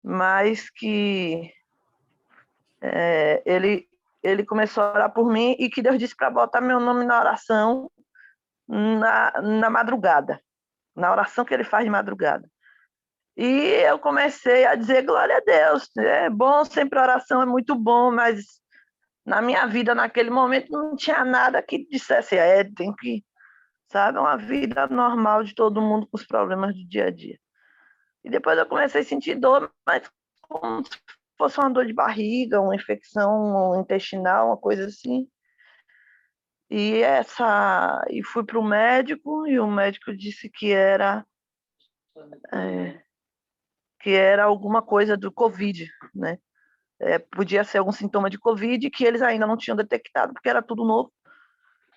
mas que ele começou a orar por mim e que Deus disse para botar meu nome na oração na madrugada, na oração que ele faz de madrugada. E eu comecei a dizer, glória a Deus, é bom, sempre oração é muito bom, mas na minha vida, naquele momento, não tinha nada que dissesse, tem que, sabe, uma vida normal de todo mundo com os problemas do dia a dia. E depois eu comecei a sentir dor, mas como se fosse uma dor de barriga, uma infecção intestinal, uma coisa assim. E fui para o médico, e o médico disse é, que era alguma coisa do Covid, né? Podia ser algum sintoma de Covid que eles ainda não tinham detectado, porque era tudo novo.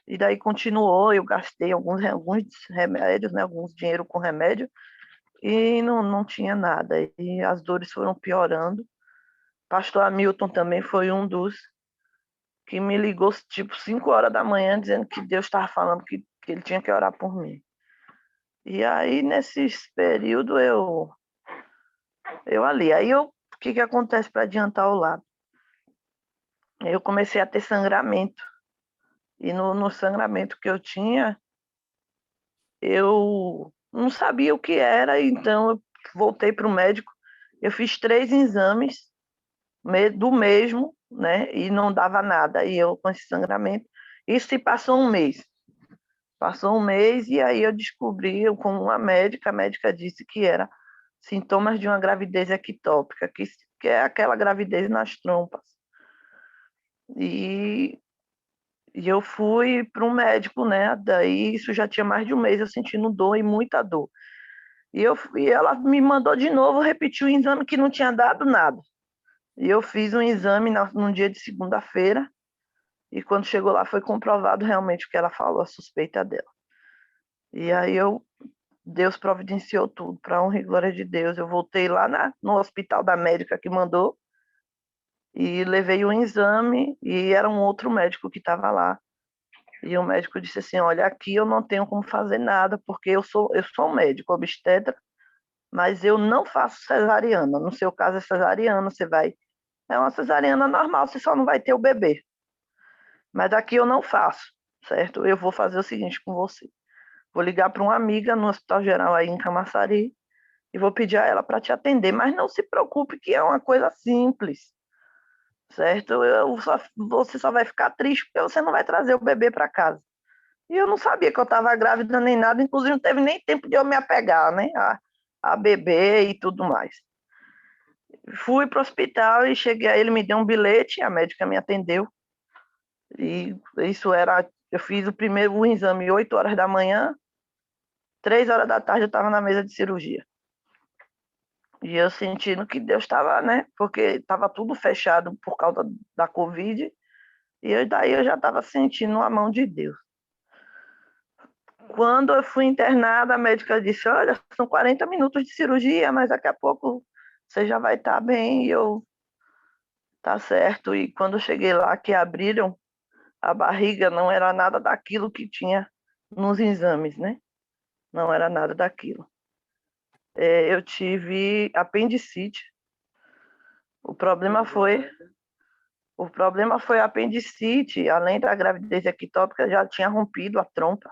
E daí continuou, eu gastei alguns remédios, né, alguns dinheiro com remédio, e não tinha nada. E as dores foram piorando. Pastor Hamilton também foi um dos que me ligou, tipo, 5 horas da manhã, dizendo que Deus estava falando que ele tinha que orar por mim. E aí, nesse período, eu ali. O que acontece para adiantar o lado? Eu comecei a ter sangramento. E no sangramento que eu tinha, eu não sabia o que era, então eu voltei para o médico. Eu fiz 3 exames do mesmo, né? E não dava nada. E eu com esse sangramento. Isso se passou um mês. Passou um mês e aí eu descobri com uma médica, a médica disse que era sintomas de uma gravidez ectópica, que é aquela gravidez nas trompas. E, e eu fui para um médico, né? Daí isso já tinha mais de um mês eu sentindo dor e muita dor. E ela me mandou de novo repetir o exame que não tinha dado nada. E eu fiz um exame num dia de segunda-feira, e quando chegou lá foi comprovado realmente o que ela falou, a suspeita dela. E aí Deus providenciou tudo, para honra e glória de Deus. Eu voltei lá no hospital da médica que mandou e levei um exame e era um outro médico que estava lá. E o médico disse assim, olha, aqui eu não tenho como fazer nada, porque eu sou um médico obstetra, mas eu não faço cesariana. No seu caso é cesariana, é uma cesariana normal, você só não vai ter o bebê. Mas aqui eu não faço, certo? Eu vou fazer o seguinte com você. Vou ligar para uma amiga no Hospital Geral aí em Camaçari e vou pedir a ela para te atender. Mas não se preocupe que é uma coisa simples, certo? Você só vai ficar triste porque você não vai trazer o bebê para casa. E eu não sabia que eu estava grávida nem nada, inclusive não teve nem tempo de eu me apegar, né? A bebê e tudo mais. Fui para o hospital e cheguei, aí ele me deu um bilhete, a médica me atendeu. E eu fiz o primeiro exame 8 horas da manhã, 3 horas da tarde eu estava na mesa de cirurgia. E eu sentindo que Deus estava, né? Porque estava tudo fechado por causa da Covid. Daí eu já estava sentindo a mão de Deus. Quando eu fui internada, a médica disse, olha, são 40 minutos de cirurgia, mas daqui a pouco você já vai estar bem. E eu, tá certo. E quando eu cheguei lá, que abriram a barriga, não era nada daquilo que tinha nos exames, né? Não era nada daquilo. Eu tive apendicite. O problema foi O problema foi a apendicite, além da gravidez ectópica, já tinha rompido a trompa.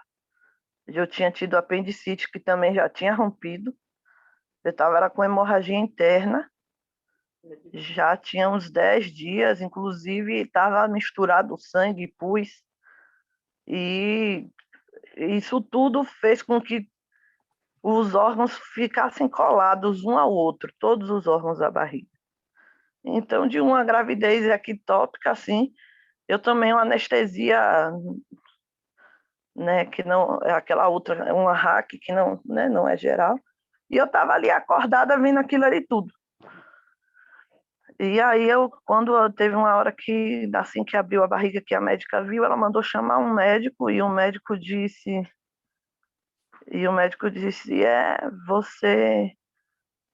Eu tinha tido apendicite, que também já tinha rompido. Eu estava com hemorragia interna, já tinha uns 10 dias, inclusive estava misturado sangue e pus. E isso tudo fez com que os órgãos ficassem colados um ao outro, todos os órgãos da barriga. Então, de uma gravidez ectópica, assim, eu tomei uma anestesia, né, que não é aquela outra, uma hack que não, né, não é geral. E eu estava ali acordada vendo aquilo ali tudo. E aí teve uma hora que assim que abriu a barriga que a médica viu, ela mandou chamar um médico e o médico disse, você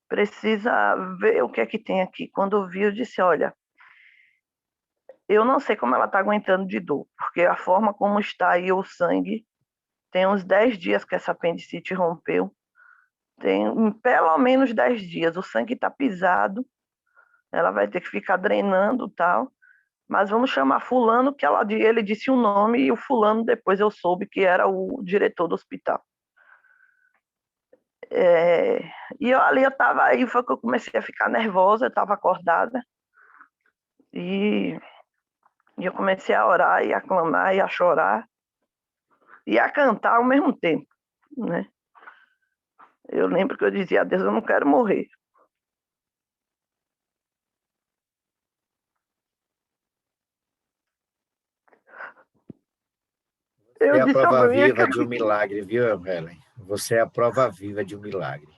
precisa ver o que é que tem aqui. Quando eu vi, eu disse, olha, eu não sei como ela está aguentando de dor, porque a forma como está aí o sangue, tem uns 10 dias que essa apendicite rompeu. Tem pelo menos 10 dias. O sangue está pisado, ela vai ter que ficar drenando e tal. Mas vamos chamar fulano, que ele disse o nome, e o fulano depois eu soube que era o diretor do hospital. É, e eu estava aí, foi que eu comecei a ficar nervosa, eu estava acordada, e, e eu comecei a orar, e a clamar, e a chorar, e a cantar ao mesmo tempo, né? Eu lembro que eu dizia a Deus, eu não quero morrer. Você Eu é a disse prova amanhã que viva de um milagre, viu, Helen? Você é a prova viva de um milagre.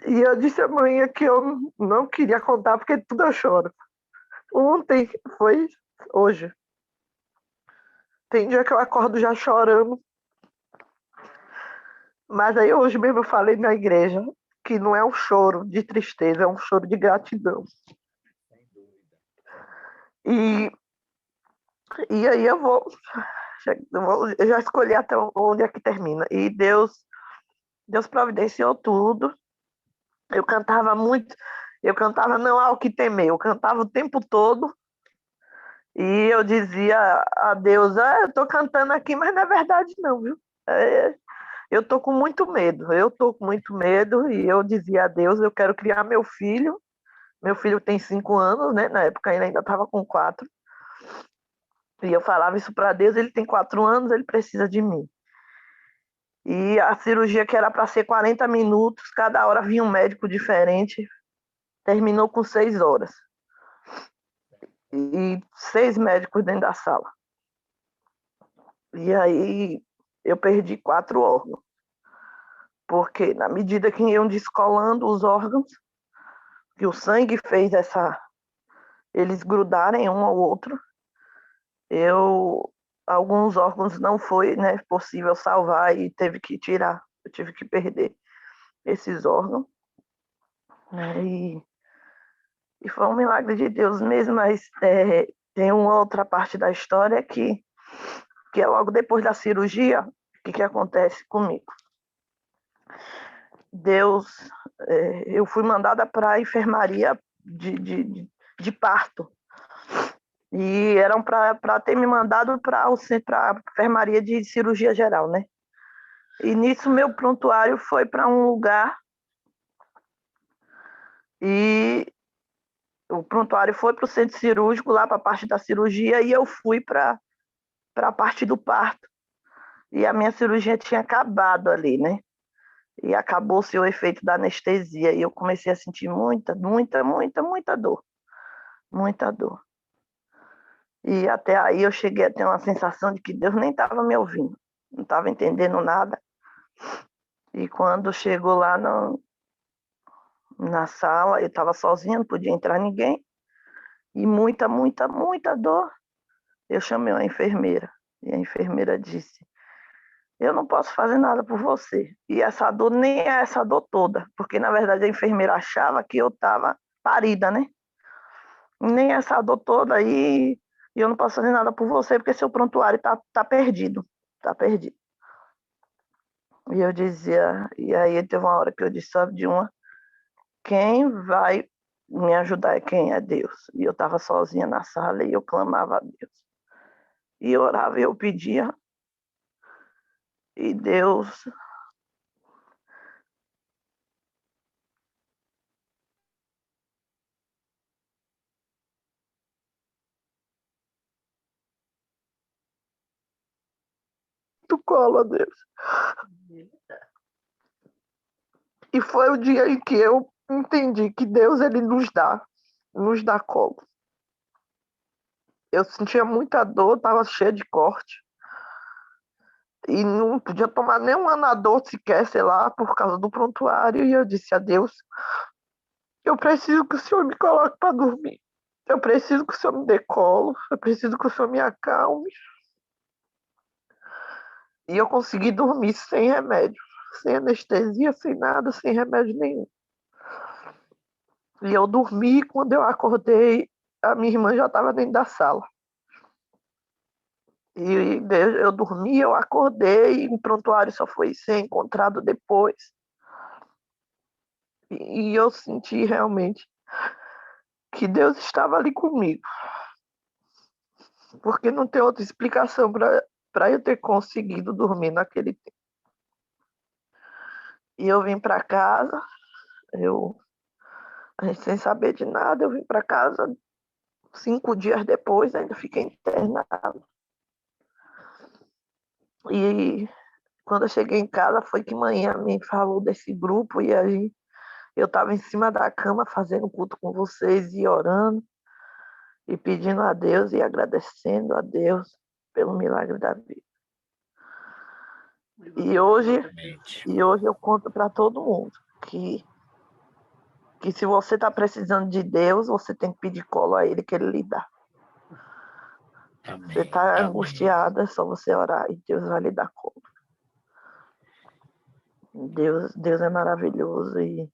eu disse amanhã que eu não queria contar, porque tudo eu choro. Ontem foi hoje. Tem dia que eu acordo já chorando. Mas aí hoje mesmo eu falei na igreja que não é um choro de tristeza, é um choro de gratidão. E, e aí eu já escolhi até onde é que termina. E Deus providenciou tudo. Eu cantava muito, eu cantava não há o que temer, eu cantava o tempo todo. E eu dizia a Deus, eu tô cantando aqui, mas não é verdade não, viu? É, eu tô com muito medo, eu tô com muito medo, e eu dizia a Deus, eu quero criar meu filho. Meu filho tem 5 anos, né? Na época ele ainda estava com 4. E eu falava isso para Deus, ele tem 4 anos, ele precisa de mim. E a cirurgia que era para ser 40 minutos, cada hora vinha um médico diferente, terminou com 6 horas. E 6 médicos dentro da sala. E aí eu perdi 4 órgãos. Porque na medida que iam descolando os órgãos, que o sangue fez eles grudarem um ao outro, alguns órgãos não foi, né, possível salvar e teve que tirar, eu tive que perder esses órgãos, né, e foi um milagre de Deus mesmo, mas tem uma outra parte da história que é logo depois da cirurgia, o que acontece comigo? Deus, eu fui mandada para a enfermaria de parto, e eram para ter me mandado para a enfermaria de cirurgia geral, né? E nisso meu prontuário foi para um lugar e o prontuário foi para o centro cirúrgico, lá para a parte da cirurgia, e eu fui para a parte do parto. E a minha cirurgia tinha acabado ali, né? E acabou-se o efeito da anestesia, e eu comecei a sentir muita, muita, muita, muita dor. Muita dor. E até aí eu cheguei a ter uma sensação de que Deus nem estava me ouvindo, não estava entendendo nada. E quando chegou lá na sala, eu estava sozinha, não podia entrar ninguém, e muita, muita, muita dor. Eu chamei uma enfermeira, e a enfermeira disse, eu não posso fazer nada por você. E essa dor nem é essa dor toda, porque na verdade a enfermeira achava que eu estava parida, né? Nem essa dor toda aí, e eu não posso fazer nada por você, porque seu prontuário tá perdido, tá perdido. E eu dizia, e aí teve uma hora que eu disse, sabe de uma, quem vai me ajudar é quem é Deus. E eu estava sozinha na sala e eu clamava a Deus. E eu orava e eu pedia, e Deus do colo a Deus. E foi o dia em que eu entendi que Deus ele nos dá colo. Eu sentia muita dor, estava cheia de corte. E não podia tomar nenhum anador sequer, sei lá, por causa do prontuário. E eu disse a Deus, eu preciso que o Senhor me coloque para dormir. Eu preciso que o Senhor me dê colo. Eu preciso que o Senhor me acalme. E eu consegui dormir sem remédio. Sem anestesia, sem nada, sem remédio nenhum. E eu dormi, quando eu acordei, a minha irmã já estava dentro da sala. E eu dormi, eu acordei, e o prontuário só foi ser encontrado depois. E eu senti realmente que Deus estava ali comigo, porque não tem outra explicação para eu ter conseguido dormir naquele tempo. E eu vim para casa, a gente sem saber de nada, eu vim para casa 5 dias depois, ainda fiquei internado. E quando eu cheguei em casa, foi que manhã me falou desse grupo, e aí eu estava em cima da cama fazendo culto com vocês e orando, e pedindo a Deus e agradecendo a Deus pelo milagre da vida. E hoje eu conto para todo mundo que se você está precisando de Deus, você tem que pedir colo a Ele que Ele lhe dá. Amém. Você está angustiada, é só você orar e Deus vai lhe dar colo. Deus é maravilhoso e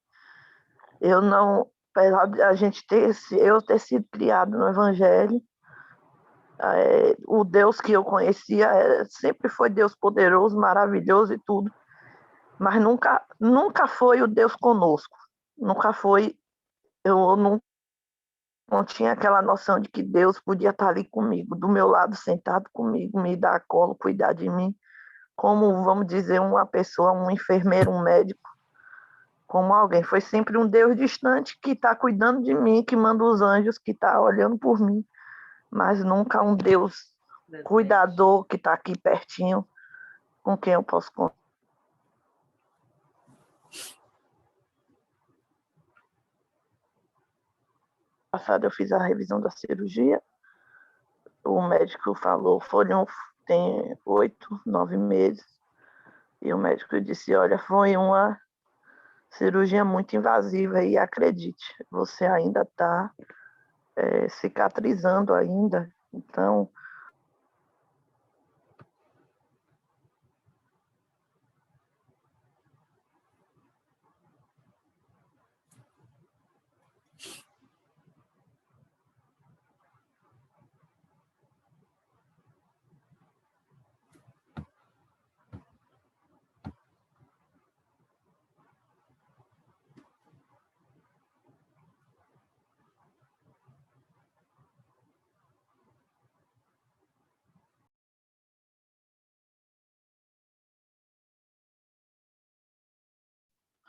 eu não, apesar de a gente eu ter sido criado no Evangelho, o Deus que eu conhecia sempre foi Deus poderoso, maravilhoso e tudo, mas nunca foi o Deus conosco. Nunca foi, eu não tinha aquela noção de que Deus podia estar ali comigo, do meu lado, sentado comigo, me dar colo, cuidar de mim, como, vamos dizer, uma pessoa, um enfermeiro, um médico, como alguém. Foi sempre um Deus distante que está cuidando de mim, que manda os anjos, que está olhando por mim, mas nunca um Deus cuidador que está aqui pertinho, com quem eu posso contar. Passado eu fiz a revisão da cirurgia, o médico falou, tem 8, 9 meses, e o médico disse, olha, foi uma cirurgia muito invasiva e acredite, você ainda está cicatrizando ainda, então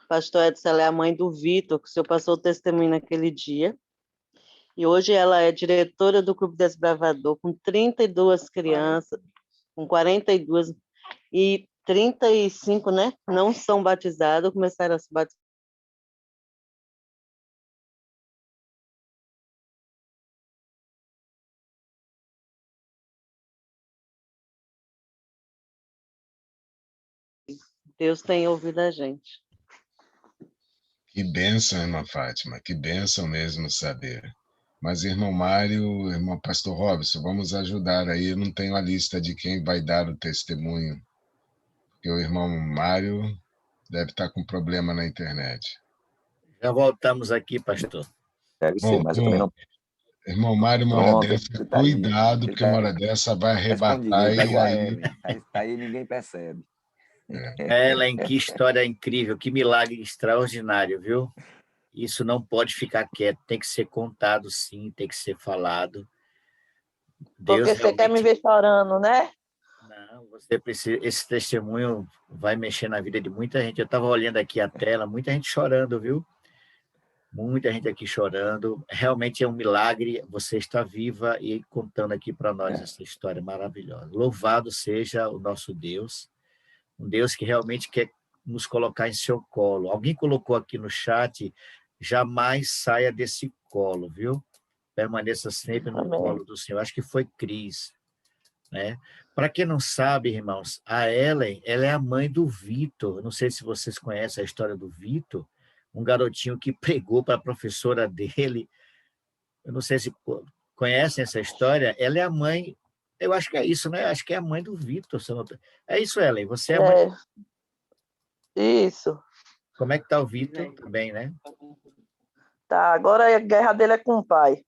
Pastor Edson, ela é a mãe do Vitor, que o senhor passou o testemunho naquele dia. E hoje ela é diretora do Clube Desbravador, com 32 crianças, com 42 e 35, né? Não são batizados, começaram a se batizar. Deus tem ouvido a gente. Que bênção, irmã Fátima, que bênção mesmo saber. Mas, irmão Mário, irmão pastor Robson, vamos ajudar aí. Eu não tenho a lista de quem vai dar o testemunho, porque o irmão Mário deve estar com problema na internet. Já voltamos aqui, pastor. Deve ser, mas eu também não. Irmão Mário, uma hora dessa, Tá aí, cuidado, porque uma hora dessa vai arrebatar ele tá igual a aí. Ellen. Tá aí, ninguém percebe. Ellen, que história incrível, que milagre extraordinário, viu? Isso não pode ficar quieto, tem que ser contado, sim, tem que ser falado. Deus porque você quer me ver chorando, né? Não, você precisa. Esse testemunho vai mexer na vida de muita gente. Eu estava olhando aqui a tela, muita gente chorando, viu? Muita gente aqui chorando. Realmente é um milagre. Você está viva e contando aqui para nós essa história maravilhosa. Louvado seja o nosso Deus, um Deus que realmente quer nos colocar em seu colo. Alguém colocou aqui no chat, jamais saia desse colo, viu? Permaneça sempre no Amém. colo do Senhor. Acho que foi Cris, né? Para quem não sabe, irmãos, a Ellen, ela é a mãe do Vitor. Não sei se vocês conhecem a história do Vitor, um garotinho que pregou para a professora dele. Eu não sei se conhecem essa história. Ela é a mãe, eu acho que é isso, né? Acho que é a mãe do Vitor. É isso, Ellen, você é a mãe. Isso. Como é que está o Vitor também, né? Tá, agora a guerra dele é com o pai.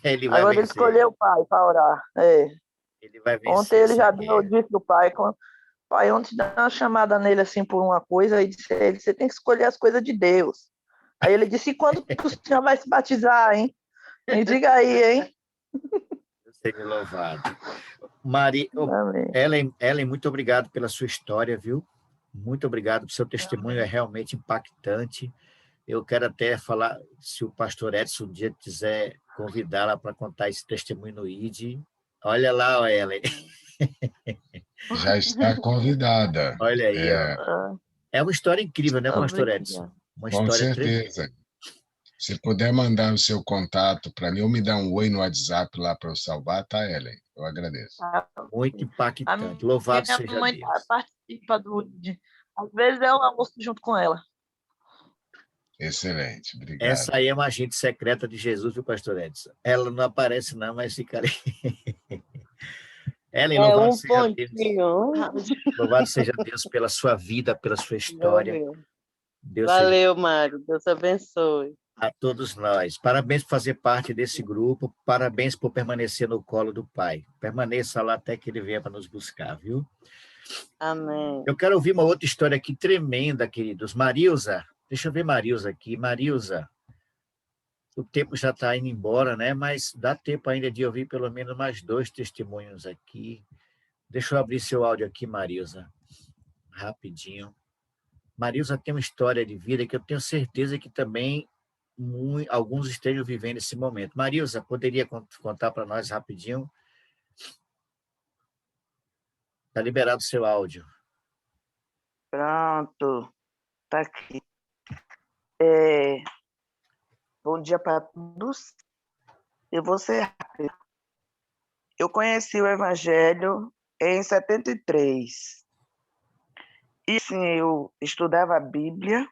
Ele vai Agora ele vencer. escolheu o pai para orar. Ele vai vencer. Ontem ele já disse o pai, pai ontem deu uma chamada nele assim por uma coisa, aí disse a ele, você tem que escolher as coisas de Deus. Aí ele disse, e quando que o senhor vai se batizar, hein? Me diga aí, hein? Seja louvado. Mari, Amém. Ellen, muito obrigado pela sua história, viu? Muito obrigado, o seu testemunho é realmente impactante. Eu quero até falar, se o pastor Edson um dia quiser convidá-la para contar esse testemunho no ID. Olha lá, ó, Ellen. Já está convidada. Olha aí, ó. Ah, É uma história incrível, né, pastor Edson? obrigada. Uma Com história tremenda. certeza. Se puder mandar o seu contato para mim, ou me dar um oi no WhatsApp lá para eu salvar, tá, Ellen? Eu agradeço. Muito A impactante. Louvado minha seja mãe Deus. participa às vezes eu almoço junto com ela. Excelente, obrigado. Essa aí é uma agente secreta de Jesus, viu, pastor Edson? Ela não aparece não, mas fica ali. Ellen, É louvado um seja Deus. pontinho. Louvado seja Deus pela sua vida, pela sua história. Deus seja Valeu, Mário. Deus abençoe. a todos nós. Parabéns por fazer parte desse grupo, parabéns por permanecer no colo do Pai. Permaneça lá até que Ele venha para nos buscar, viu? Amém. Eu quero ouvir uma outra história aqui tremenda, queridos. Marilza, deixa eu ver Marilza aqui. Marilza, o tempo já está indo embora, né? Mas dá tempo ainda de ouvir pelo menos mais 2 testemunhos aqui. Deixa eu abrir seu áudio aqui, Marilza, rapidinho. Marilza tem uma história de vida que eu tenho certeza que também alguns estejam vivendo esse momento. Marilza, poderia contar para nós rapidinho? Está liberado o seu áudio. Pronto, tá aqui. Bom dia para todos. Eu vou ser rápido. Eu conheci o Evangelho em 73. E sim, eu estudava a Bíblia.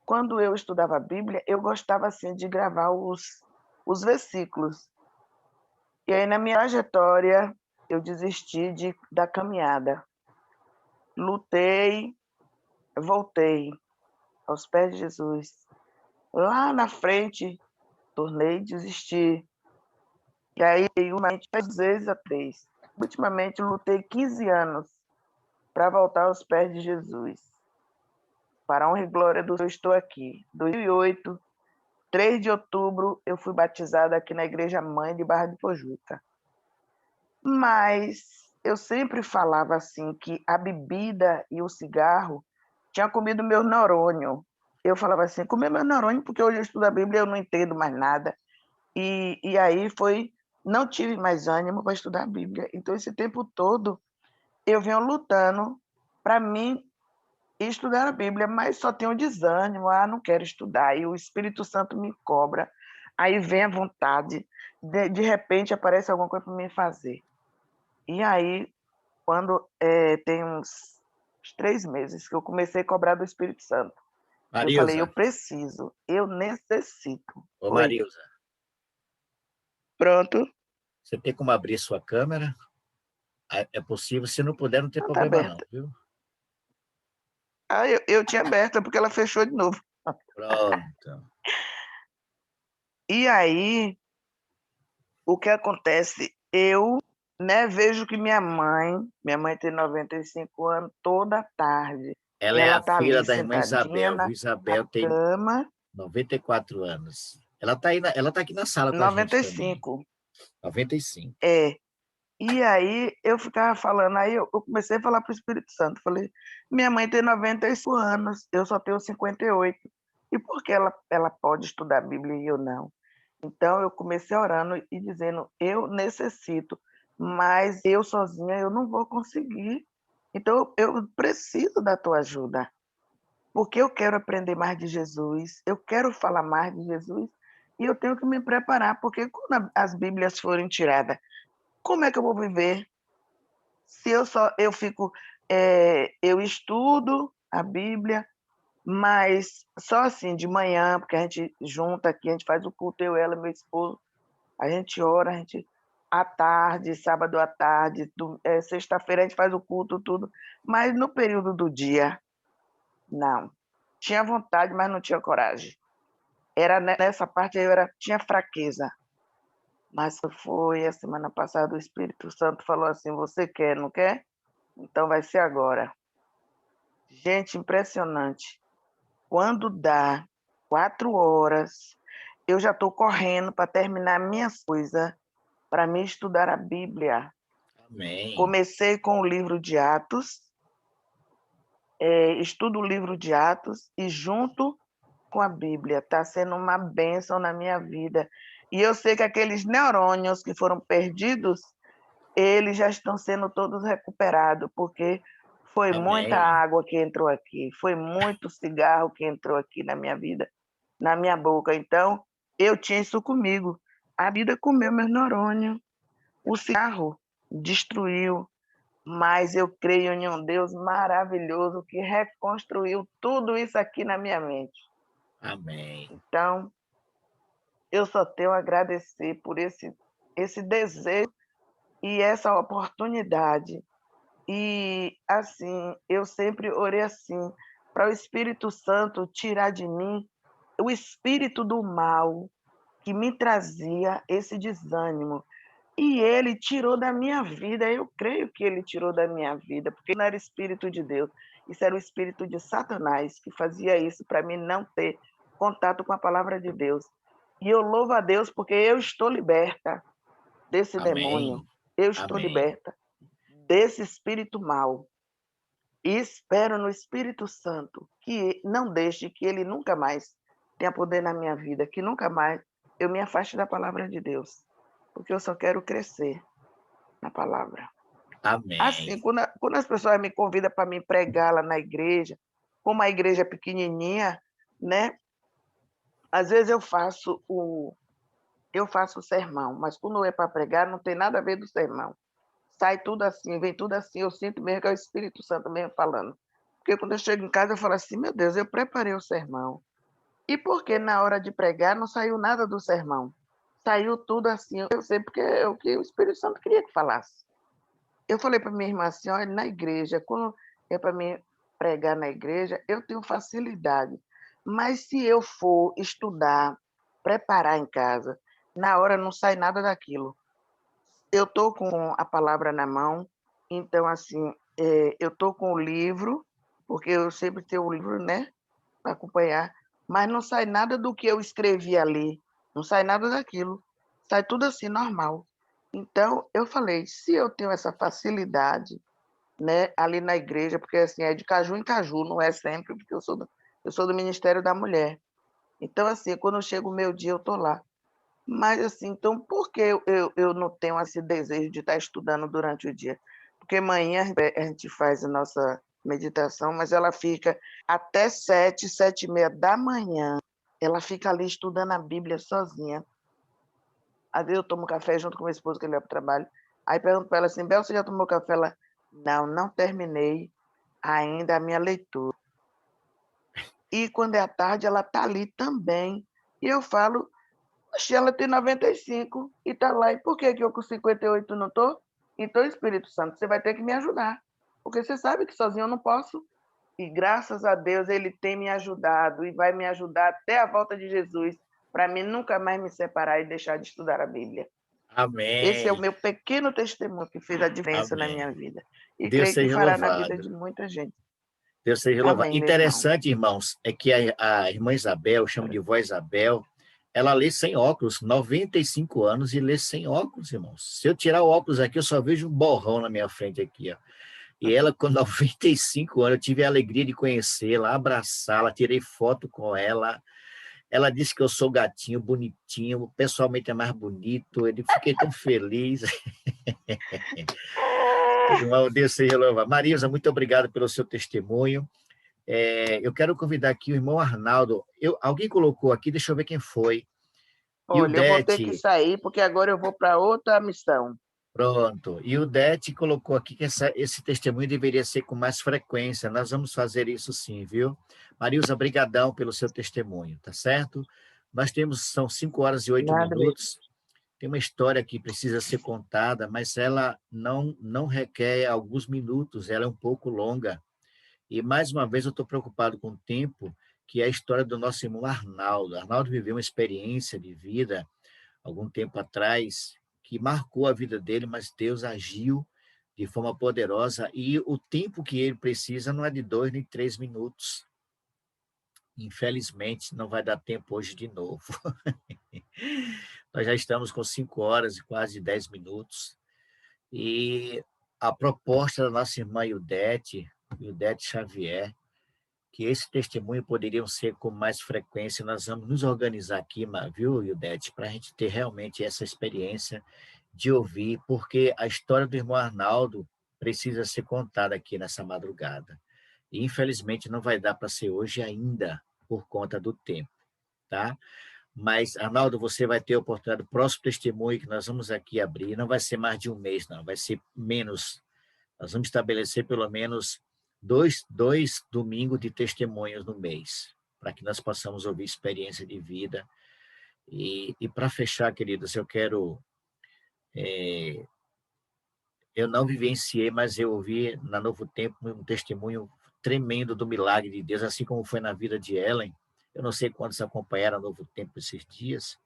Quando eu estudava a Bíblia, eu gostava assim de gravar os versículos. E aí, na minha trajetória, eu desisti da caminhada. Lutei, voltei aos pés de Jesus. Lá na frente, tornei desistir. E aí, ultimamente, 2 vezes a 3. Ultimamente, lutei 15 anos para voltar aos pés de Jesus. Para a honra e glória do Senhor, estou aqui. 2008, 3 de outubro, eu fui batizada aqui na Igreja Mãe de Barra de Pojuca. Mas eu sempre falava assim que a bebida e o cigarro tinham comido meu neurônio. Eu falava assim, comer meu neurônio, porque hoje eu estudo a Bíblia e eu não entendo mais nada. E aí não tive mais ânimo para estudar a Bíblia. Então, esse tempo todo, eu venho lutando para mim estudar a Bíblia, mas só tenho desânimo, não quero estudar. E o Espírito Santo me cobra, aí vem a vontade, de repente aparece alguma coisa para mim fazer. E aí, quando tem uns 3 meses que eu comecei a cobrar do Espírito Santo, Marilza. Eu falei, eu preciso, eu necessito. Ô, Marilza. Pronto. Você tem como abrir sua câmera? É possível, se não puder, não tem problema não, viu? Eu tinha aberto, porque ela fechou de novo. Pronto. E aí, o que acontece? Eu vejo que minha mãe tem 95 anos, toda tarde. Ela é a tá filha ali, da irmã Isabel. sentadinha Isabel tem cama. 94 anos. Ela tá aqui na sala com a gente também. 95. 95. E aí eu ficava falando, aí eu comecei a falar para o Espírito Santo, falei, minha mãe tem 95 anos, eu só tenho 58, e por que ela pode estudar a Bíblia e eu não? Então eu comecei orando e dizendo, eu necessito, mas eu sozinha eu não vou conseguir, então eu preciso da tua ajuda, porque eu quero aprender mais de Jesus, eu quero falar mais de Jesus, e eu tenho que me preparar, porque quando as Bíblias forem tiradas, como é que eu vou viver? Se eu estudo a Bíblia, mas só assim, de manhã, porque a gente junta aqui, a gente faz o culto, eu, ela, meu esposo, a gente ora, à tarde, sábado à tarde, sexta-feira a gente faz o culto, tudo, mas no período do dia, não. Tinha vontade, mas não tinha coragem. Era nessa parte aí, tinha fraqueza. Mas foi a semana passada, o Espírito Santo falou assim: você quer, não quer? Então vai ser agora. Gente, impressionante. Quando dá 4 horas, eu já estou correndo para terminar minhas coisas, para me estudar a Bíblia. Amém. Comecei com o livro de Atos, estudo o livro de Atos e junto com a Bíblia. Está sendo uma bênção na minha vida. E eu sei que aqueles neurônios que foram perdidos, eles já estão sendo todos recuperados, porque foi muita Amém. água que entrou aqui, foi muito cigarro que entrou aqui na minha vida, na minha boca. Então, eu tinha isso comigo. A vida comeu meus neurônios. O cigarro destruiu, mas eu creio em um Deus maravilhoso que reconstruiu tudo isso aqui na minha mente. Amém. Então, eu só tenho a agradecer por esse desejo e essa oportunidade. E, assim, eu sempre orei assim, para o Espírito Santo tirar de mim o espírito do mal que me trazia esse desânimo. E ele tirou da minha vida, eu creio que ele tirou da minha vida, porque não era espírito de Deus, isso era o espírito de Satanás, que fazia isso para mim não ter contato com a palavra de Deus. E eu louvo a Deus porque eu estou liberta desse demônio, Amém. eu estou Amém. liberta desse espírito mau. E espero no Espírito Santo que não deixe que ele nunca mais tenha poder na minha vida, que nunca mais eu me afaste da palavra de Deus, porque eu só quero crescer na palavra. Assim, Amém. quando as pessoas me convidam para me pregar lá na igreja, como a igreja é pequenininha, né? Às vezes eu faço o sermão, mas quando é para pregar, não tem nada a ver do sermão. Sai tudo assim, vem tudo assim, eu sinto mesmo que é o Espírito Santo mesmo falando. Porque quando eu chego em casa, eu falo assim, meu Deus, eu preparei o sermão. E por que na hora de pregar não saiu nada do sermão? Saiu tudo assim, eu sei porque é o que o Espírito Santo queria que falasse. Eu falei para minha irmã assim, olha, na igreja, quando é para mim pregar na igreja, eu tenho facilidade. Mas se eu for estudar, preparar em casa, na hora não sai nada daquilo. Eu estou com a palavra na mão, então, assim, eu estou com o livro, porque eu sempre tenho o livro, né, para acompanhar, mas não sai nada do que eu escrevi ali, não sai nada daquilo, sai tudo assim, normal. Então, eu falei, se eu tenho essa facilidade, né, ali na igreja, porque assim, é de caju em caju, não é sempre, porque eu sou do Ministério da Mulher. Então, assim, quando chega o meu dia, eu estou lá. Mas, assim, então, por que eu não tenho esse desejo de estar estudando durante o dia? Porque amanhã a gente faz a nossa meditação, mas ela fica até 7, 7h30 da manhã. Ela fica ali estudando a Bíblia sozinha. Às vezes eu tomo café junto com meu esposo, que ele vai para o trabalho. Aí pergunto para ela assim, Bel, você já tomou café? Ela, não terminei ainda a minha leitura. E quando é à tarde, ela está ali também. E eu falo, oxe, ela tem 95 e está lá. E por que eu com 58 não estou? Então, Espírito Santo, você vai ter que me ajudar. Porque você sabe que sozinho eu não posso. E graças a Deus ele tem me ajudado e vai me ajudar até a volta de Jesus, para mim nunca mais me separar e deixar de estudar a Bíblia. Esse é o Amém. meu pequeno testemunho que fez a diferença na minha Amém. vida. E Deus creio que seja fará na vida louvado. de muita gente. Deus seja louvado. Amém, meu irmão. Interessante, irmãos, é que a irmã Isabel, chamo de vó Isabel, ela lê sem óculos, 95 anos, e lê sem óculos, irmãos. Se eu tirar o óculos aqui, eu só vejo um borrão na minha frente aqui, ó. E ela, com 95 anos, eu tive a alegria de conhecê-la, abraçá-la, tirei foto com ela. Ela disse que eu sou gatinho, bonitinho, pessoalmente é mais bonito. Eu fiquei tão feliz. Irmão, Deus seja louvado. Marisa, muito obrigado pelo seu testemunho. Eu quero convidar aqui o irmão Arnaldo. Alguém colocou aqui, deixa eu ver quem foi. E o Olha, eu vou ter que Det, sair, porque agora eu vou para outra missão. pronto. E o Det colocou aqui que esse testemunho deveria ser com mais frequência. Nós vamos fazer isso sim, viu? Marilza, brigadão pelo seu testemunho, tá certo? Nós temos, são 5 horas e 8 Nada mesmo. minutos. Tem uma história que precisa ser contada, mas ela não requer alguns minutos, ela é um pouco longa. E, mais uma vez, eu estou preocupado com o tempo, que é a história do nosso irmão Arnaldo. Arnaldo viveu uma experiência de vida algum tempo atrás, que marcou a vida dele, mas Deus agiu de forma poderosa, e o tempo que ele precisa não é de 2 nem 3 minutos. Infelizmente, não vai dar tempo hoje de novo. Nós já estamos com 5 horas e quase 10 minutos, e a proposta da nossa irmã Ildete Xavier, que esse testemunho poderiam ser com mais frequência. Nós vamos nos organizar aqui, viu, Ildete, para a gente ter realmente essa experiência de ouvir, porque a história do irmão Arnaldo precisa ser contada aqui nessa madrugada. E, infelizmente, não vai dar para ser hoje ainda, por conta do tempo, tá? Mas, Arnaldo, você vai ter a oportunidade, do próximo testemunho que nós vamos aqui abrir, não vai ser mais de um mês, não, vai ser menos. Nós vamos estabelecer pelo menos dois domingos de testemunhos no mês, para que nós possamos ouvir experiência de vida. E para fechar, queridos, eu quero... eu não vivenciei, mas eu ouvi na Novo Tempo um testemunho tremendo do milagre de Deus, assim como foi na vida de Ellen. Eu não sei quantos acompanharam a Novo Tempo esses dias.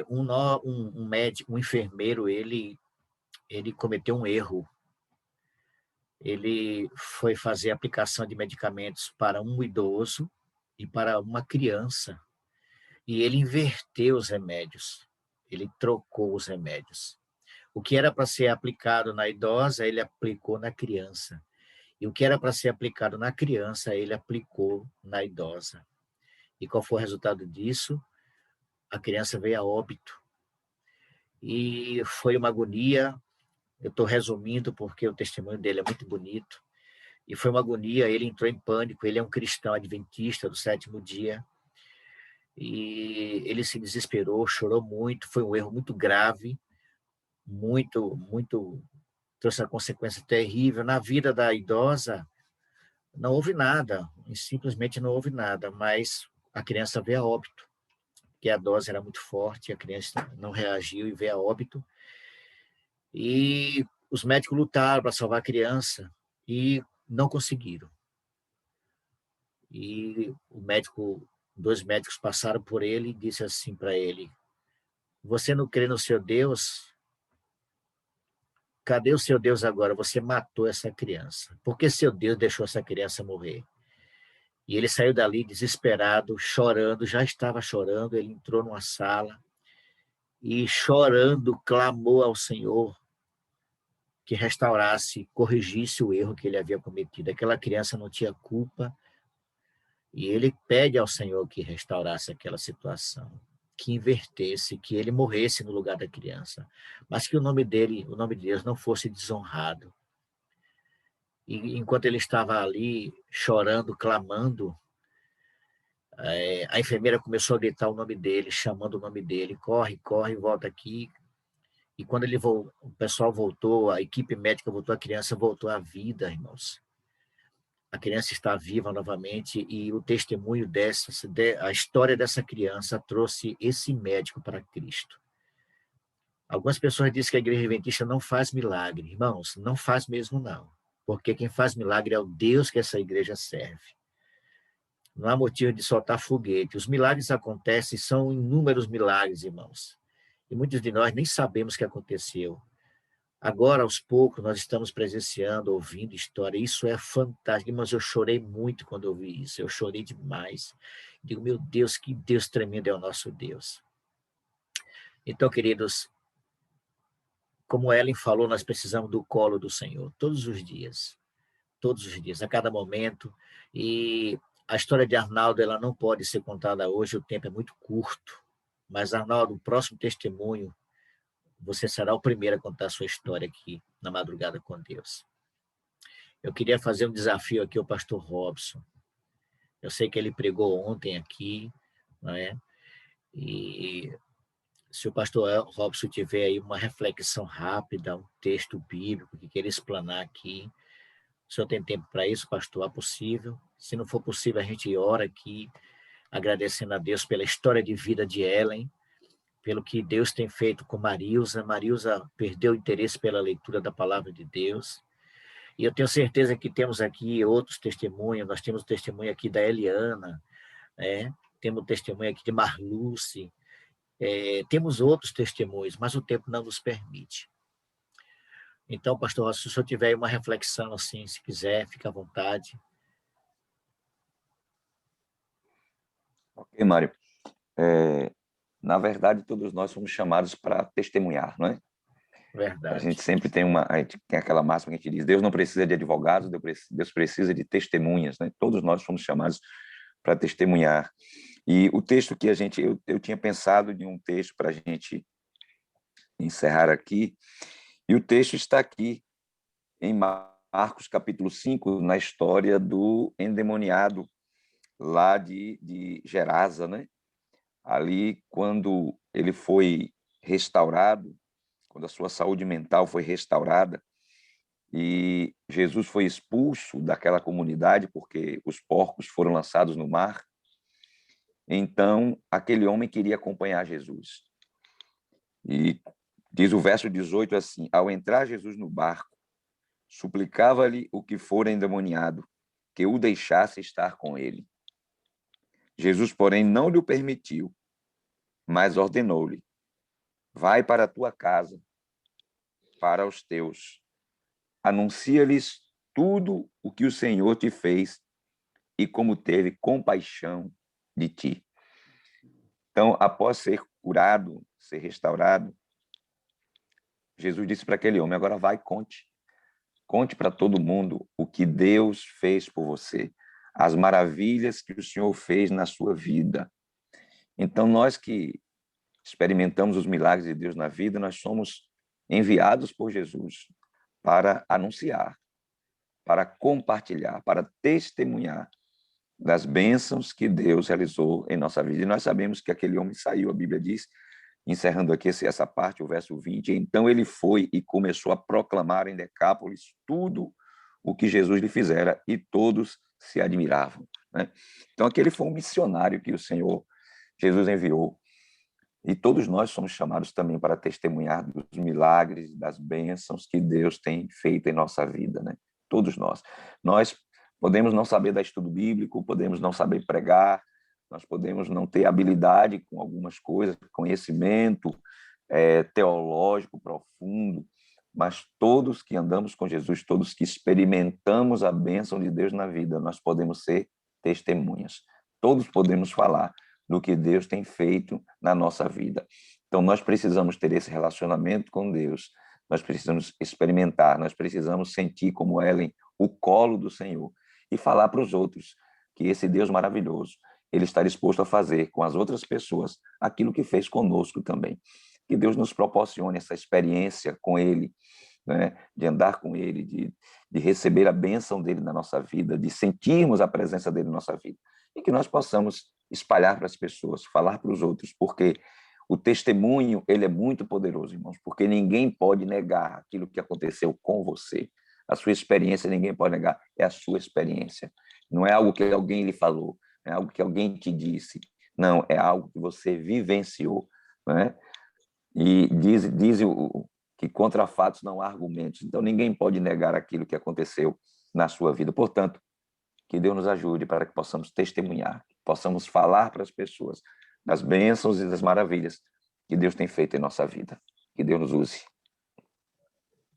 Um médico, um enfermeiro, ele cometeu um erro. Ele foi fazer aplicação de medicamentos para um idoso e para uma criança, e ele inverteu os remédios, ele trocou os remédios. O que era para ser aplicado na idosa, ele aplicou na criança. E o que era para ser aplicado na criança, ele aplicou na idosa. E qual foi o resultado disso? A criança veio a óbito. E foi uma agonia. Eu estou resumindo porque o testemunho dele é muito bonito. E foi uma agonia, ele entrou em pânico. Ele é um cristão adventista do 7º dia. E ele se desesperou, chorou muito. Foi um erro muito grave, muito trouxe uma consequência terrível. Na vida da idosa, não houve nada, simplesmente não houve nada, mas a criança veio a óbito, porque a dose era muito forte, a criança não reagiu e veio a óbito. E os médicos lutaram para salvar a criança e não conseguiram. E dois médicos passaram por ele e disse assim para ele: você não crê no seu Deus? Cadê o seu Deus agora? Você matou essa criança. Por que seu Deus deixou essa criança morrer? E ele saiu dali desesperado, chorando, já estava chorando. Ele entrou numa sala e, chorando, clamou ao Senhor que restaurasse, corrigisse o erro que ele havia cometido. Aquela criança não tinha culpa, e ele pede ao Senhor que restaurasse aquela situação, que invertesse, que ele morresse no lugar da criança, mas que o nome de Deus, não fosse desonrado. E enquanto ele estava ali chorando, clamando, a enfermeira começou a gritar o nome dele, chamando o nome dele: corre, corre, volta aqui. E quando o pessoal voltou, a equipe médica voltou, a criança voltou à vida, irmãos. A criança está viva novamente, e o testemunho a história dessa criança trouxe esse médico para Cristo. Algumas pessoas dizem que a igreja adventista não faz milagre. Irmãos, não faz mesmo não, porque quem faz milagre é o Deus que essa igreja serve. Não há motivo de soltar foguete. Os milagres acontecem, são inúmeros milagres, irmãos. E muitos de nós nem sabemos o que aconteceu. Agora, aos poucos, nós estamos presenciando, ouvindo história. Isso é fantástico, mas eu chorei muito quando eu vi isso. Eu chorei demais. Digo, meu Deus, que Deus tremendo é o nosso Deus. Então, queridos, como Ellen falou, nós precisamos do colo do Senhor todos os dias, a cada momento. E a história de Arnaldo, ela não pode ser contada hoje, o tempo é muito curto. Mas, Arnaldo, o próximo testemunho, você será o primeiro a contar a sua história aqui na Madrugada com Deus. Eu queria fazer um desafio aqui ao pastor Robson. Eu sei que ele pregou ontem aqui, não é? E se o pastor Robson tiver aí uma reflexão rápida, um texto bíblico que queira explanar aqui, o senhor tem tempo para isso, pastor? É possível? Se não for possível, a gente ora aqui, agradecendo a Deus pela história de vida de Ellen, pelo que Deus tem feito com Marilza. Marilza perdeu o interesse pela leitura da palavra de Deus. E eu tenho certeza que temos aqui outros testemunhos. Nós temos o testemunho aqui da Eliana, né? Temos o testemunho aqui de Marluce. Temos outros testemunhos, mas o tempo não nos permite. Então, pastor, se o senhor tiver uma reflexão assim, se quiser, fique à vontade. Ok, Mário. Na verdade, todos nós somos chamados para testemunhar, não é? A Verdade. gente sempre tem a gente tem aquela máxima que a gente diz: Deus não precisa de advogados, Deus precisa de testemunhas, né? Todos nós somos chamados para testemunhar. E o texto que eu tinha pensado de um texto para a gente encerrar aqui, e o texto está aqui em Marcos capítulo 5, na história do endemoniado lá de Gerasa, né? Ali, quando ele foi restaurado, quando a sua saúde mental foi restaurada, e Jesus foi expulso daquela comunidade porque os porcos foram lançados no mar, então aquele homem queria acompanhar Jesus. E diz o verso 18 assim: ao entrar Jesus no barco, suplicava-lhe o que fora endemoniado, que o deixasse estar com ele. Jesus, porém, não lhe o permitiu, mas ordenou-lhe: vai para a tua casa, para os teus, anuncia-lhes tudo o que o Senhor te fez e como teve compaixão de ti. Então, após ser curado, ser restaurado, Jesus disse para aquele homem: agora vai, conte para todo mundo o que Deus fez por você, as maravilhas que o Senhor fez na sua vida. Então, nós que experimentamos os milagres de Deus na vida, nós somos enviados por Jesus para anunciar, para compartilhar, para testemunhar das bênçãos que Deus realizou em nossa vida. E nós sabemos que aquele homem saiu, a Bíblia diz, encerrando aqui essa parte, o verso 20, então ele foi e começou a proclamar em Decápolis tudo o que Jesus lhe fizera, e todos se admiravam, né? Então aquele foi um missionário que o Senhor Jesus enviou. E todos nós somos chamados também para testemunhar dos milagres, das bênçãos que Deus tem feito em nossa vida, né? Todos nós. Nós podemos não saber dar estudo bíblico, podemos não saber pregar, nós podemos não ter habilidade com algumas coisas, conhecimento teológico profundo, mas todos que andamos com Jesus, todos que experimentamos a bênção de Deus na vida, nós podemos ser testemunhas. Todos podemos falar do que Deus tem feito na nossa vida. Então, nós precisamos ter esse relacionamento com Deus, nós precisamos experimentar, nós precisamos sentir como Ellen o colo do Senhor e falar para os outros que esse Deus maravilhoso, ele está disposto a fazer com as outras pessoas aquilo que fez conosco também. Que Deus nos proporcione essa experiência com ele, né? De andar com ele, de receber a bênção dele na nossa vida, de sentirmos a presença dele na nossa vida. E que nós possamos espalhar para as pessoas, falar para os outros, porque o testemunho, ele é muito poderoso, irmãos, porque ninguém pode negar aquilo que aconteceu com você. A sua experiência ninguém pode negar, é a sua experiência. Não é algo que alguém lhe falou, é algo que alguém te disse. Não, é algo que você vivenciou, né? E diz que contra fatos não há argumentos. Então, ninguém pode negar aquilo que aconteceu na sua vida. Portanto, que Deus nos ajude para que possamos testemunhar, possamos falar para as pessoas das bênçãos e das maravilhas que Deus tem feito em nossa vida. Que Deus nos use.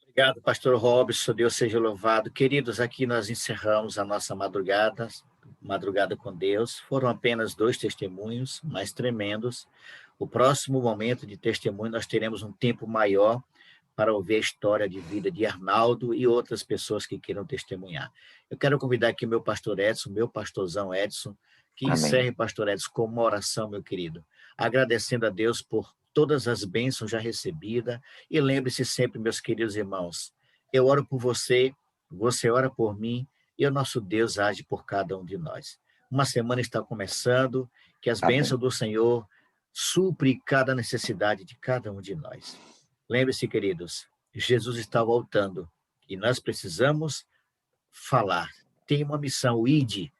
Obrigado, pastor Robson, Deus seja louvado. Queridos, aqui nós encerramos a nossa madrugada com Deus. Foram apenas 2 testemunhos, mas tremendos. O próximo momento de testemunho, nós teremos um tempo maior para ouvir a história de vida de Arnaldo e outras pessoas que queiram testemunhar. Eu quero convidar aqui meu pastor Edson, meu pastorzão Edson, que Amém. encerre, pastor Edson, com uma oração, meu querido, agradecendo a Deus por todas as bênçãos já recebidas, e lembre-se sempre, meus queridos irmãos, eu oro por você, você ora por mim, e o nosso Deus age por cada um de nós. Uma semana está começando, que as bênçãos do Senhor supre cada necessidade de cada um de nós. Lembre-se, queridos, Jesus está voltando e nós precisamos falar. Tem uma missão, o ID,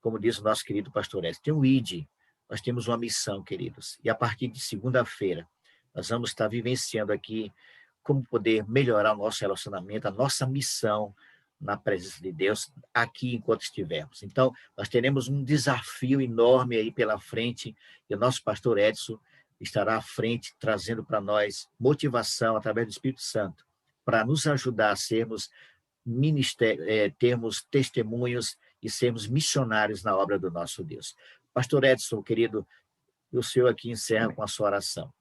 como diz o nosso querido pastor Edson, tem um ID. Nós temos uma missão, queridos. E a partir de segunda-feira, nós vamos estar vivenciando aqui como poder melhorar o nosso relacionamento, a nossa missão na presença de Deus, aqui enquanto estivermos. Então, nós teremos um desafio enorme aí pela frente, e o nosso pastor Edson estará à frente, trazendo para nós motivação através do Espírito Santo, para nos ajudar a sermos termos testemunhos e sermos missionários na obra do nosso Deus. Pastor Edson, querido, o senhor aqui encerra com a sua oração.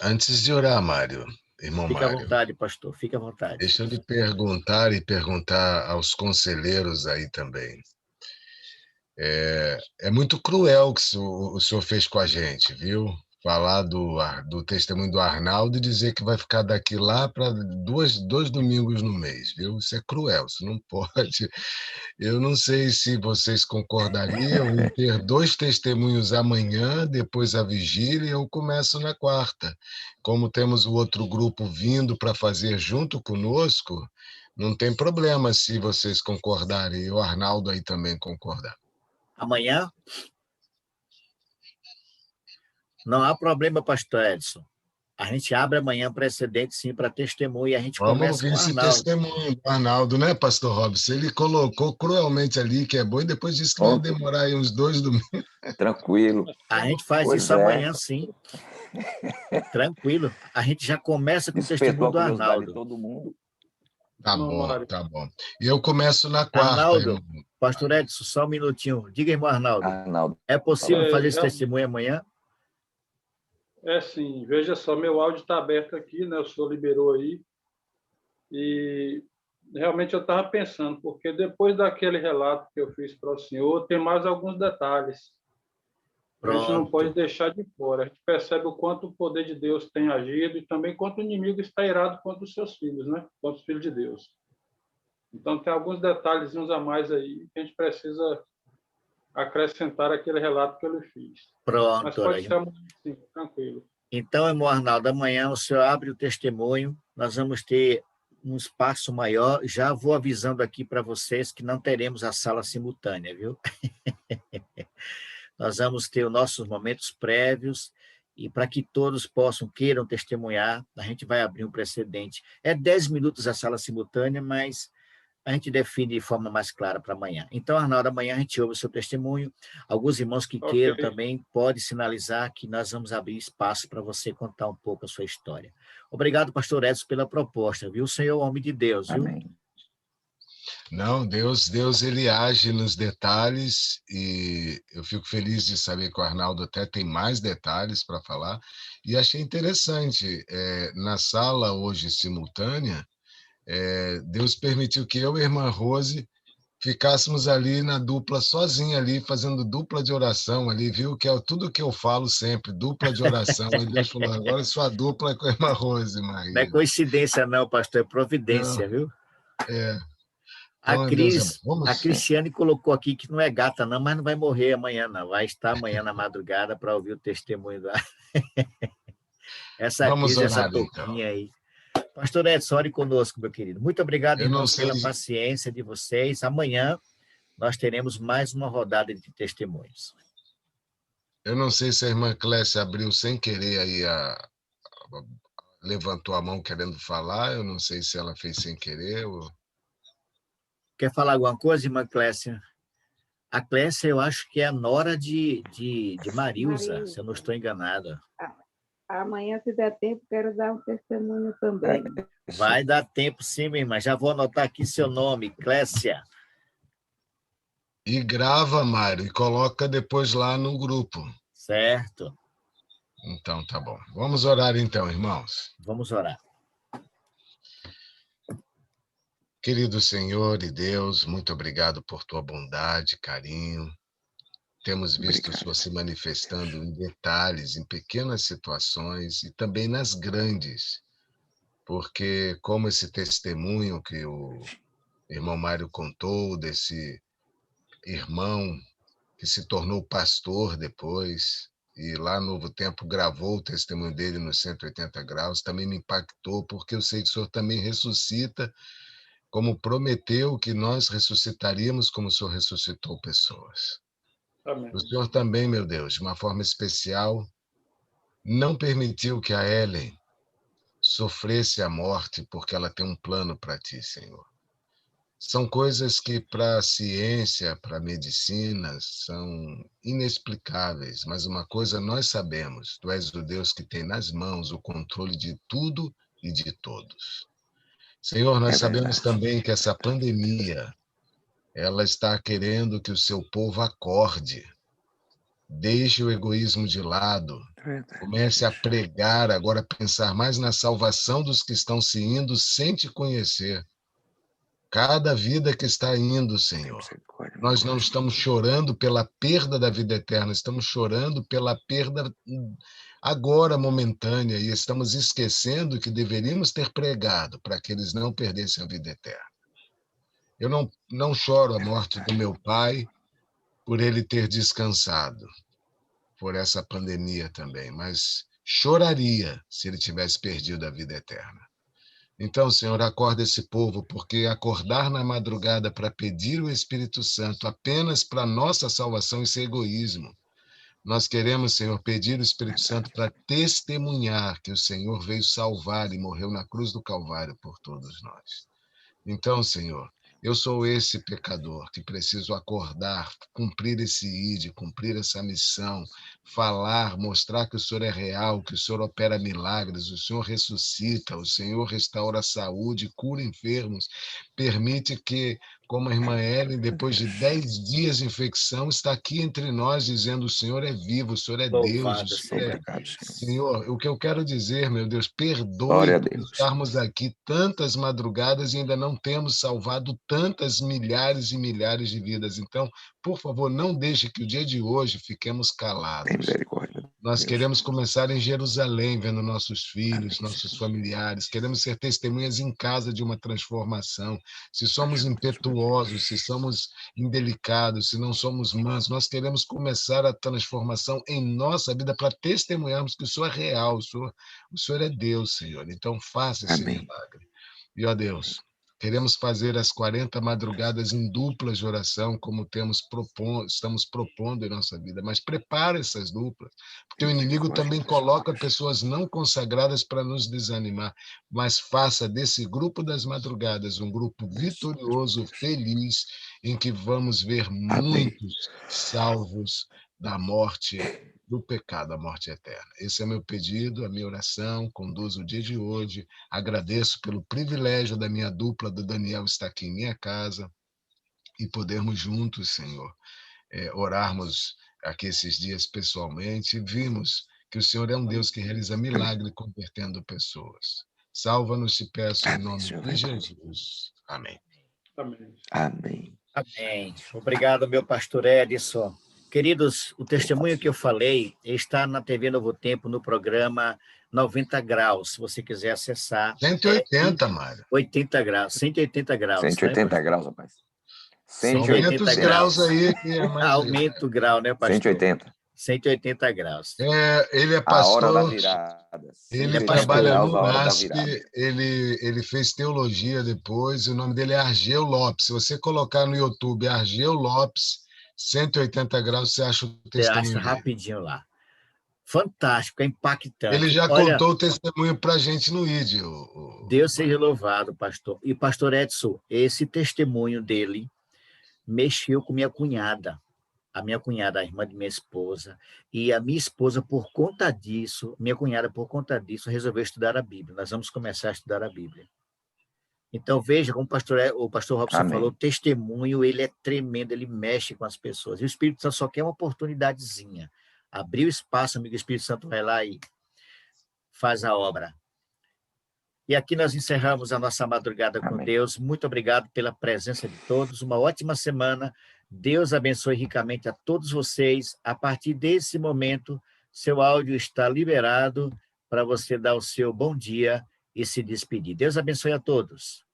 Antes de orar, Mário, irmão Fica à Mário, vontade, pastor, fica à vontade. deixa eu lhe perguntar e perguntar aos conselheiros aí também. É muito cruel o que o senhor fez com a gente, viu? Falar do testemunho do Arnaldo e dizer que vai ficar daqui lá para dois domingos no mês, viu? Isso é cruel, isso não pode. Eu não sei se vocês concordariam em ter 2 testemunhos amanhã, depois a vigília, e eu começo na quarta. Como temos o outro grupo vindo para fazer junto conosco, não tem problema se vocês concordarem, e o Arnaldo aí também concordar. Amanhã? Não há problema, pastor Edson. A gente abre amanhã precedente, sim, para testemunho, e a gente Vamos começa ouvir com o esse Arnaldo. testemunho do Arnaldo, né, pastor Robson? Ele colocou cruelmente ali que é bom e depois disse que vai demorar aí uns 2 domingos. Tranquilo. A gente faz Pois isso é. amanhã, sim. Tranquilo. A gente já começa com o Despertou testemunho a do curiosidade de Arnaldo. todo mundo. Tá bom, tá bom. E eu começo na quarta, Arnaldo, irmão. pastor Edson, só um minutinho. Diga, irmão Arnaldo, Arnaldo. é possível fazer esse testemunho amanhã? Sim. Veja só, meu áudio está aberto aqui, né? O senhor liberou aí. E realmente eu estava pensando, porque depois daquele relato que eu fiz para o senhor, tem mais alguns detalhes. A gente não pode deixar de fora. A gente percebe o quanto o poder de Deus tem agido e também quanto o inimigo está irado contra os seus filhos, né? Contra os filhos de Deus. Então, tem alguns detalhes a mais aí que a gente precisa acrescentar aquele relato que eu lhe fiz. Pronto. Mas pode ser amanhã, sim, tranquilo. Então, irmão Arnaldo, amanhã o senhor abre o testemunho, nós vamos ter um espaço maior. Já vou avisando aqui para vocês que não teremos a sala simultânea, viu? Nós vamos ter os nossos momentos prévios e para que todos queiram testemunhar, a gente vai abrir um precedente. É 10 minutos a sala simultânea, mas a gente define de forma mais clara para amanhã. Então, Arnaldo, amanhã a gente ouve o seu testemunho. Alguns irmãos que queiram também podem sinalizar que nós vamos abrir espaço para você contar um pouco a sua história. Obrigado, pastor Edson, pela proposta, viu? O senhor é o homem de Deus, viu? Amém. Não, Deus ele age nos detalhes e eu fico feliz de saber que o Arnaldo até tem mais detalhes para falar. E achei interessante, na sala hoje simultânea, Deus permitiu que eu e a irmã Rose ficássemos ali na dupla, sozinha ali, fazendo dupla de oração ali, viu? Que é tudo que eu falo sempre, dupla de oração. Aí Deus falou, agora sua dupla é com a irmã Rose, Maria. Não é coincidência não, pastor, é providência, viu? A Cristiane colocou aqui que não é gata não, mas não vai morrer amanhã não, vai estar amanhã na madrugada para ouvir o testemunho da... essa Vamos Cris, essa orar, touquinha aí. Pastor Edson, ore conosco, meu querido. Muito obrigado, irmãos, pela paciência de vocês. Amanhã nós teremos mais uma rodada de testemunhos. Eu não sei se a irmã Clécia abriu sem querer aí, levantou a mão querendo falar, eu não sei se ela fez sem querer. Quer falar alguma coisa, irmã Clécia? A Clécia, eu acho que é a nora de Marilza, se eu não estou enganado. Amanhã, se der tempo, quero dar um testemunho também. Vai dar tempo sim, minha irmã. Já vou anotar aqui seu nome, Clécia. E grava, Mário, e coloca depois lá no grupo. Certo. Então, tá bom. Vamos orar então, irmãos. Vamos orar. Querido Senhor e Deus, muito obrigado por tua bondade, carinho. Temos visto o Senhor se manifestando em detalhes, em pequenas situações e também nas grandes, porque como esse testemunho que o irmão Mário contou, desse irmão que se tornou pastor depois, e lá no Novo Tempo gravou o testemunho dele nos 180 graus, também me impactou, porque eu sei que o Senhor também ressuscita, como prometeu que nós ressuscitaríamos como o Senhor ressuscitou pessoas. Amém. O Senhor também, meu Deus, de uma forma especial, não permitiu que a Ellen sofresse a morte porque ela tem um plano para ti, Senhor. São coisas que, para a ciência, para a medicina, são inexplicáveis, mas uma coisa nós sabemos: tu és o Deus que tem nas mãos o controle de tudo e de todos. Senhor, nós É sabemos verdade. também que essa pandemia, ela está querendo que o seu povo acorde, deixe o egoísmo de lado, É verdade. comece a pregar, agora pensar mais na salvação dos que estão se indo sem te conhecer. Cada vida que está indo, Tem Senhor. misericórdia, meu Nós não Deus. estamos chorando pela perda da vida eterna, estamos chorando pela perda agora momentânea e estamos esquecendo que deveríamos ter pregado para que eles não perdessem a vida eterna. Eu não choro a É morte do verdade. meu pai por ele ter descansado, por essa pandemia também, mas choraria se ele tivesse perdido a vida eterna. Então, Senhor, acorda esse povo, porque acordar na madrugada para pedir o Espírito Santo apenas para nossa salvação, isso é egoísmo. Nós queremos, Senhor, pedir o Espírito Santo para testemunhar que o Senhor veio salvar e morreu na cruz do Calvário por todos nós. Então, Senhor, eu sou esse pecador que preciso acordar, cumprir esse ide, cumprir essa missão, falar, mostrar que o Senhor é real, que o Senhor opera milagres, o Senhor ressuscita, o Senhor restaura a saúde, cura enfermos, permite que, como a irmã Ellen, depois de 10 dias de infecção, está aqui entre nós dizendo: o Senhor é vivo, o Senhor é Deus, o Louvado Senhor é... seja Obrigado, Senhor. Senhor, o que eu quero dizer, meu Deus, perdoe Glória a por Deus. estarmos aqui tantas madrugadas e ainda não temos salvado tantas milhares e milhares de vidas. Então, por favor, não deixe que o dia de hoje fiquemos Tem calados. misericórdia, Nós Deus. queremos começar em Jerusalém, vendo nossos filhos, Amém, nossos Senhor. familiares. Queremos ser testemunhas em casa de uma transformação. Se somos Ajuda, impetuosos, se somos indelicados, se não somos mansos, nós queremos começar a transformação em nossa vida para testemunharmos que o Senhor é real, o Senhor é Deus, Senhor. Então, faça esse Amém. milagre. E, ó Deus, queremos fazer as 40 madrugadas em duplas de oração, como estamos propondo em nossa vida, mas prepare essas duplas, porque o inimigo também coloca pessoas não consagradas para nos desanimar, mas faça desse grupo das madrugadas um grupo vitorioso, feliz, em que vamos ver Amém. muitos salvos da morte, do pecado, a morte eterna. Esse é meu pedido, a minha oração, conduz o dia de hoje. Agradeço pelo privilégio da minha dupla, do Daniel, estar aqui em minha casa e podermos juntos, Senhor, orarmos aqui esses dias pessoalmente e vimos que o Senhor é um Deus que realiza milagre convertendo pessoas. Salva-nos, te peço, em Amém, nome Senhor. de Jesus. Amém. Amém. Amém. Amém. Obrigado, meu pastor Edson. Queridos, o testemunho que eu falei está na TV Novo Tempo, no programa 90 Graus, se você quiser acessar. 180, Mário. 80 graus, 180 graus, 180 né, graus, rapaz. Aumenta os 180 graus graus. aí, que é mais legal. Aumenta o grau, né, pastor? 180. 180 graus. Ele é A hora da pastor, virada. ele 180 trabalha graus, no a hora da NASP, virada. ele fez teologia depois, o nome dele é Argeu Lopes. Se você colocar no YouTube Argeu Lopes, 180 graus, você acha o Você acha testemunho dele. rapidinho lá. Fantástico, é Ele impactante. já Olha, contou o testemunho para a gente no ID. Deus seja louvado, pastor. E pastor Edson, esse testemunho dele mexeu com minha cunhada. A minha cunhada, a irmã de minha esposa, e a minha esposa, por conta disso, minha cunhada, por conta disso, resolveu estudar a Bíblia. Nós vamos começar a estudar a Bíblia. Então, veja, como o pastor Robson Amém. falou, o testemunho, ele é tremendo, ele mexe com as pessoas. E o Espírito Santo só quer uma oportunidadezinha. Abrir o espaço, amigo, o Espírito Santo vai lá e faz a obra. E aqui nós encerramos a nossa madrugada com Amém. Deus. Muito obrigado pela presença de todos. Uma ótima semana. Deus abençoe ricamente a todos vocês. A partir desse momento, seu áudio está liberado para você dar o seu bom dia e se despedir. Deus abençoe a todos.